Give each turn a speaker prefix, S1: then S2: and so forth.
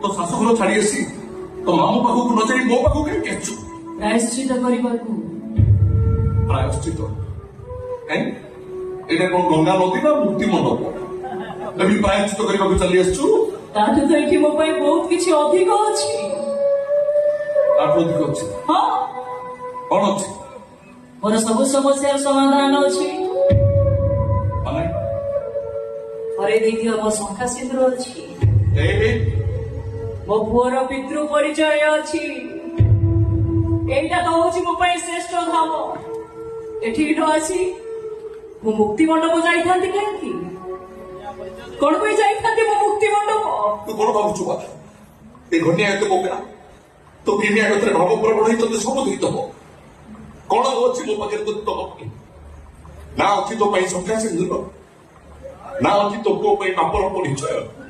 S1: तो शाशुघर छाड़ी आसी तो मामू पाखक न जाई मो पाखक कहीं आसु
S2: प्रायश्चित करबाकू
S1: प्रायश्चित कहीं एटा कोन गंगा नदी ना मुक्ति मंडप तभी प्रायश्चित करबा को चली आसु
S2: ताठू तो एठी मो पाई बहुत किछि अधिक अछि
S1: अधिक अछि
S2: हां
S1: कौन अछि
S2: मोर सब समस्या समाधान अछि
S1: माने
S2: करे देखियो मो संख्या सिंदूर अछि
S1: ए
S2: मो पुअर पितृ परिचय अछि एटा तो होछि मो पाई श्रेष्ठ धाम एठी न अछि मो मुक्ति मंडप जाई थांती काहेकि कोन कोई जाई थांती मो मुक्ति मंडप
S1: तू कोन भाबुछु बा ए घनिया एते बोकरा तो किनिया गतरे भाव प्रबल ही तो सब धीत हो कोन अछि मो पाखे तो तो ना अछि तो पाई संख्या सिंधुर ना अछि तो को पाई मापर परिचय